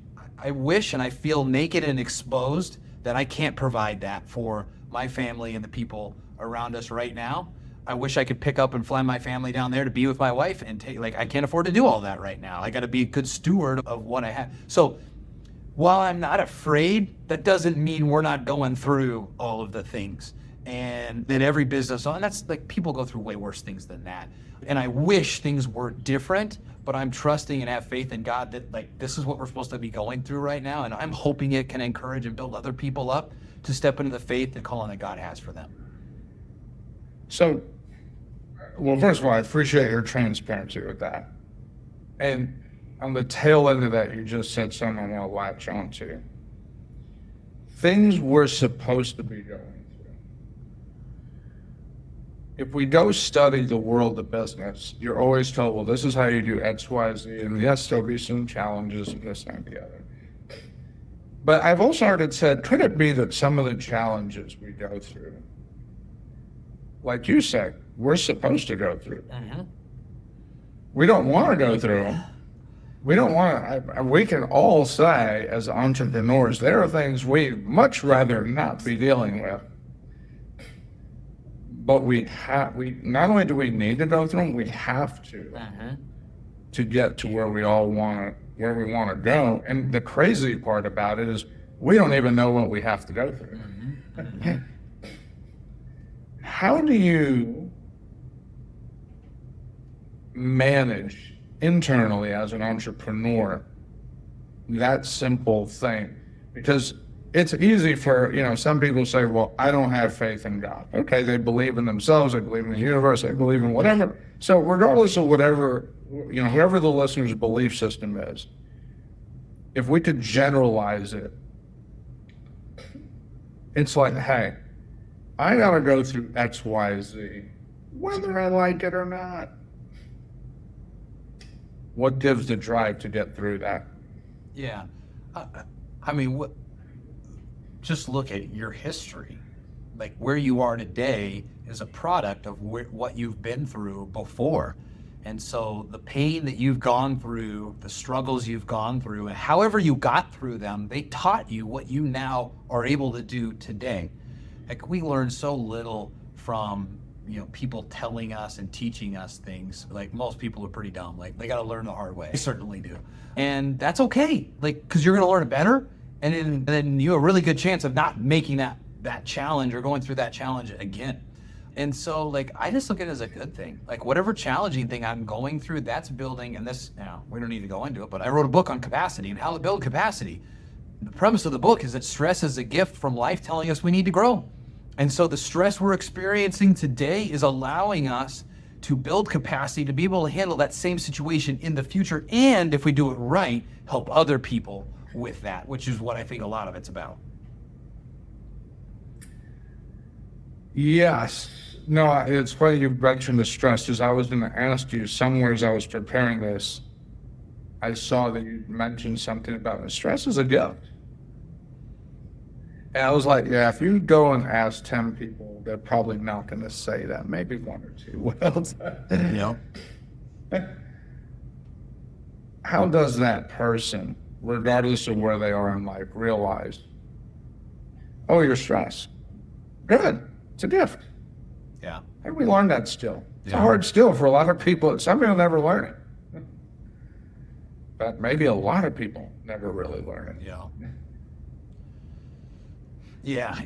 S2: I wish and I feel naked and exposed that I can't provide that for my family and the people around us right now. I wish I could pick up and fly my family down there to be with my wife and take, like, I can't afford to do all that right now. I got to be a good steward of what I have. So while I'm not afraid, that doesn't mean we're not going through all of the things. And that every business, and that's like, people go through way worse things than that. And I wish things were different, but I'm trusting and have faith in God that, like, this is what we're supposed to be going through right now. And I'm hoping it can encourage and build other people up to step into the faith and calling that God has for them.
S1: So, well, first of all, I appreciate your transparency with that. And on the tail end of that, you just said something I want to latch on to. Things we're supposed to be going through. If we go study the world of business, you're always told, well, this is how you do X, Y, Z, and yes, there'll be some challenges and this and the other. But I've also heard it said, could it be that some of the challenges we go through, like you said, we're supposed to go through? We don't want to go through them. We don't want to, we can all say as entrepreneurs, there are things we'd much rather not be dealing with. But we not only do we need to go through them, we have to get to where we want to go. And the crazy part about it is we don't even know what we have to go through. How do you manage internally as an entrepreneur that simple thing? Because it's easy for, some people say, well, I don't have faith in God. Okay, they believe in themselves, they believe in the universe, they believe in whatever. So regardless of whatever, whoever the listener's belief system is, if we could generalize it, it's like, hey, I gotta go through X, Y, Z, whether I like it or not. What gives the drive to get through that?
S2: Yeah. I mean, just look at your history. Like, where you are today is a product of what you've been through before. And so the pain that you've gone through, the struggles you've gone through, and however you got through them, they taught you what you now are able to do today. Like, we learn so little from, people telling us and teaching us things. Like, most people are pretty dumb. Like, they got to learn the hard way. They certainly do. And that's okay. Like, because you're going to learn it better. And then you have a really good chance of not making that challenge or going through that challenge again. And so, like, I just look at it as a good thing. Like, whatever challenging thing I'm going through, that's building. And this, we don't need to go into it, but I wrote a book on capacity and how to build capacity. The premise of the book is that stress is a gift from life telling us we need to grow. And so the stress we're experiencing today is allowing us to build capacity to be able to handle that same situation in the future. And if we do it right, help other people with that, which is what I think a lot of it's about.
S1: Yes. No, it's funny you mentioned the stress, because I was going to ask you, somewhere as I was preparing this, I saw that you mentioned something about stress is a gift. And I was like, yeah, if you go and ask 10 people, they're probably not going to say that. Maybe one or two will. How does that person, regardless of where they are in life, realize, oh, you're stressed? Good. It's a gift.
S2: Yeah.
S1: How do we learn that skill? It's a hard skill for a lot of people. Some people never learn it. But maybe a lot of people never really learn it.
S2: Yeah,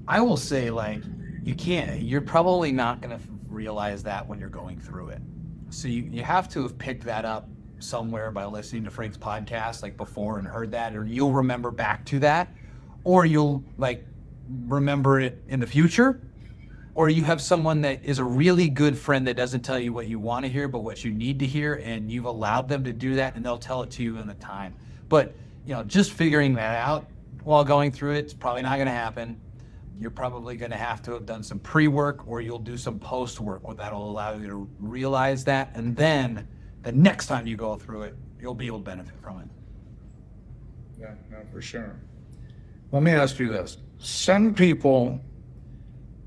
S2: I will say, like, you're probably not going to realize that when you're going through it. So you have to have picked that up somewhere by listening to Frank's podcast, like, before and heard that, or you'll remember back to that, or you'll, like, remember it in the future, or you have someone that is a really good friend that doesn't tell you what you want to hear, but what you need to hear, and you've allowed them to do that, and they'll tell it to you in the time. But, just figuring that out while going through it's probably not going to happen. You're probably going to have done some pre-work, or you'll do some post-work that'll allow you to realize that. And then the next time you go through it, you'll be able to benefit from it.
S1: Yeah, no, for sure. Let me ask you this. Some people,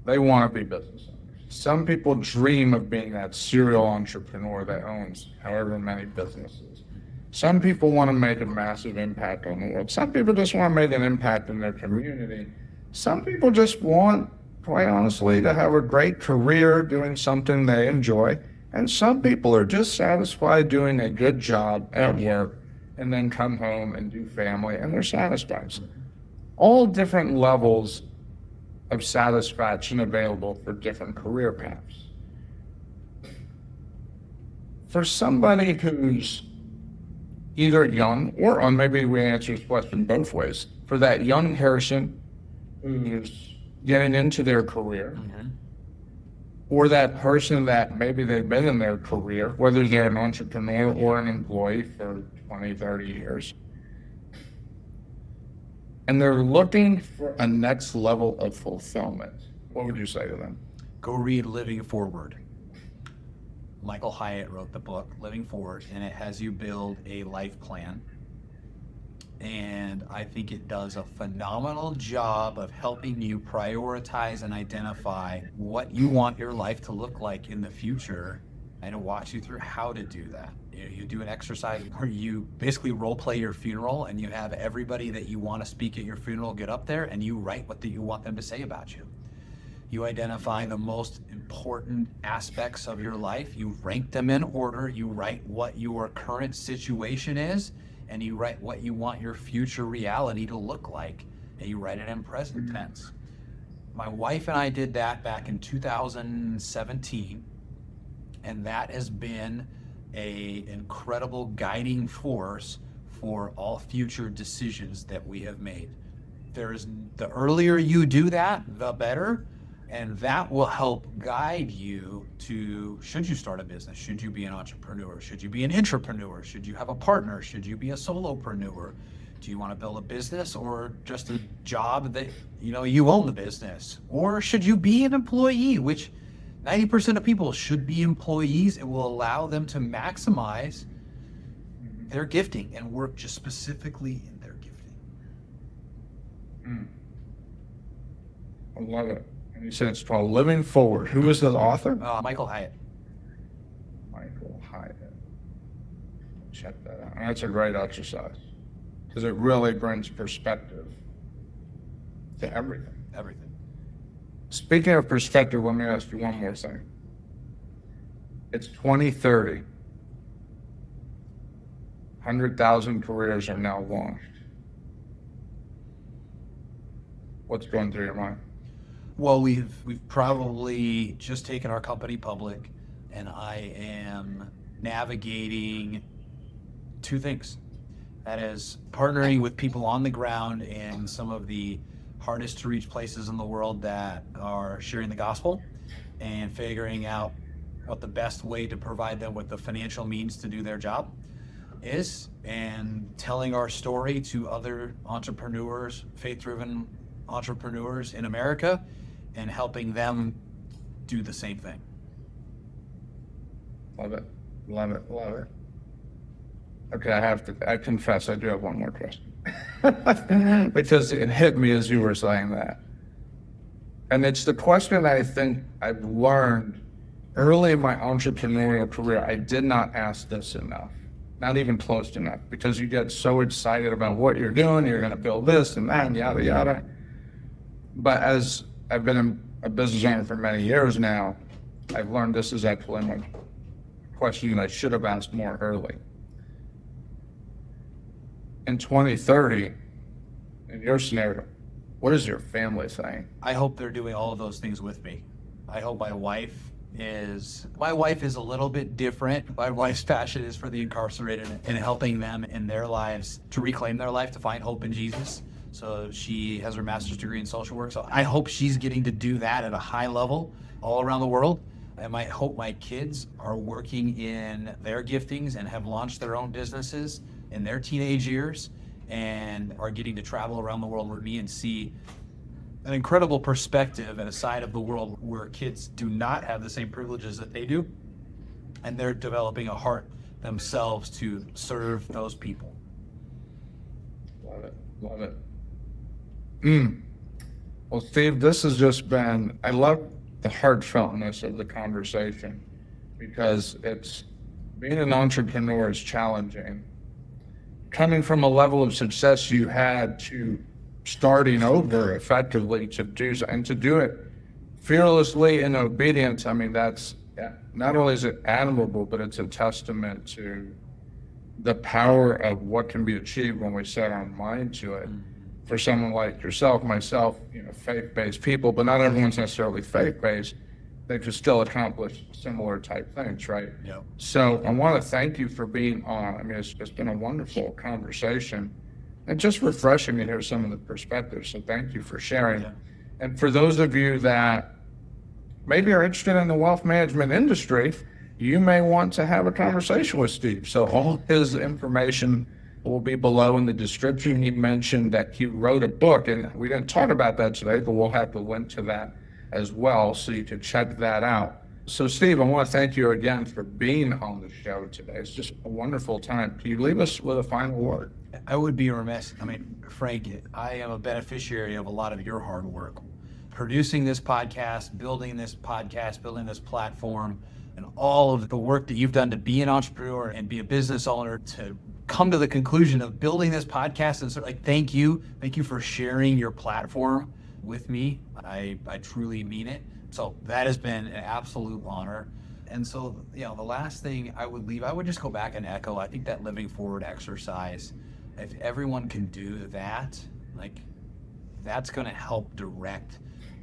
S1: they want to be business owners. Some people dream of being that serial entrepreneur that owns however many businesses. Some people want to make a massive impact on the world. Some people just want to make an impact in their community. Some people just want, quite honestly, to have a great career doing something they enjoy. And some people are just satisfied doing a good job at work and then come home and do family and they're satisfied. All different levels of satisfaction available for different career paths. For somebody who's either young or maybe we answer this question both ways. For that young person who's getting into their career, or that person that maybe they've been in their career, whether they're an entrepreneur or an employee for 20, 30 years, and they're looking for a next level of fulfillment, what would you say to them?
S2: Go read Living Forward. Michael Hyatt wrote the book, Living Forward, and it has you build a life plan. And I think it does a phenomenal job of helping you prioritize and identify what you want your life to look like in the future, and to walk you through how to do that. You do an exercise where you basically role play your funeral, and you have everybody that you want to speak at your funeral get up there, and you write what you want them to say about you. You identify the most important aspects of your life. You rank them in order. You write what your current situation is, and you write what you want your future reality to look like, and you write it in present tense. My wife and I did that back in 2017, and that has been an incredible guiding force for all future decisions that we have made. The earlier you do that, the better. And that will help guide you to, should you start a business? Should you be an entrepreneur? Should you be an intrapreneur? Should you have a partner? Should you be a solopreneur? Do you want to build a business or just a job that, you own the business? Or should you be an employee, which 90% of people should be employees. It will allow them to maximize their gifting and work just specifically in their gifting.
S1: I love it. And you said it's called Living Forward. Who was the author?
S2: Michael Hyatt.
S1: Michael Hyatt. Check that out. And that's a great exercise because it really brings perspective to everything.
S2: Everything.
S1: Speaking of perspective, let me ask you one more thing. It's 2030. 100,000 careers are now launched. What's going through your mind?
S2: Well, we've probably just taken our company public, and I am navigating two things. That is partnering with people on the ground in some of the hardest to reach places in the world that are sharing the gospel, and figuring out what the best way to provide them with the financial means to do their job is, and telling our story to other entrepreneurs, faith-driven entrepreneurs in America, and helping them do the same thing.
S1: Love it. Love it. Love it. Okay, I confess, I do have one more question. Because it hit me as you were saying that. And it's the question I think I've learned early in my entrepreneurial career. I did not ask this enough, not even close enough, because you get so excited about what you're doing, you're going to build this and that and yada, yada. But as I've been a business owner for many years now, I've learned this is actually my question I should have asked more early. In 2030, in your scenario, what is your family saying?
S2: I hope they're doing all of those things with me. I hope my wife is a little bit different. My wife's passion is for the incarcerated and helping them in their lives to reclaim their life, to find hope in Jesus. So she has her master's degree in social work. So I hope she's getting to do that at a high level all around the world. And I hope my kids are working in their giftings and have launched their own businesses in their teenage years and are getting to travel around the world with me and see an incredible perspective and a side of the world where kids do not have the same privileges that they do. And they're developing a heart themselves to serve those people.
S1: Love it. Love it. Well, Steve, this has just been, I love the heartfeltness of the conversation because being an entrepreneur is challenging coming from a level of success you had to starting over effectively to do and to do it fearlessly and obedience. I mean, that's not only is it admirable, but it's a testament to the power of what can be achieved when we set our mind to it. For someone like yourself, myself, faith-based people, but not everyone's necessarily faith-based. They can still accomplish similar type things, right?
S2: Yeah.
S1: So I want to thank you for being on. I mean, it's been a wonderful conversation and just refreshing to hear some of the perspectives. So thank you for sharing.
S2: Yeah.
S1: And for those of you that maybe are interested in the wealth management industry, you may want to have a conversation with Steve. So all his information will be below in the description. He mentioned that he wrote a book, and we didn't talk about that today, but we'll have to link to that as well, so you can check that out. So Steve, I want to thank you again for being on the show today. It's just a wonderful time. Can you leave us with a final word?
S2: I would be remiss. I mean, Frank, I am a beneficiary of a lot of your hard work. Producing this podcast, building this platform, and all of the work that you've done to be an entrepreneur and be a business owner, to come to the conclusion of building this podcast. And sort of thank you for sharing your platform with me. I truly mean it. So that has been an absolute honor. And so, the last thing I would just go back and echo, I think that living forward exercise, if everyone can do that, that's going to help direct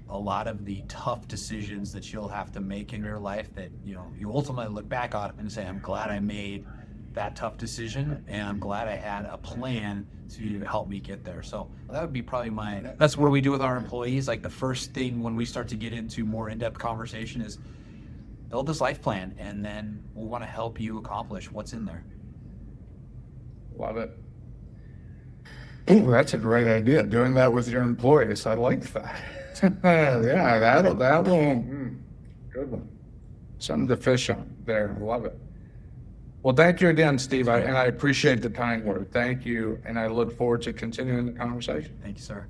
S2: a lot of the tough decisions that you'll have to make in your life, that you ultimately look back on and say, I'm glad I made that tough decision, and I'm glad I had a plan to help me get there. So that would be probably that's what we do with our employees. The first thing when we start to get into more in-depth conversation is build this life plan, and then we want to help you accomplish what's in there.
S1: Love it. Ooh, that's a great idea, doing that with your employees. I like that. Yeah, that one, good one. Something to fish on there. Love it. Well, thank you again, Steve, and I appreciate the kind word. Thank you, and I look forward to continuing the conversation.
S2: Thank you, sir.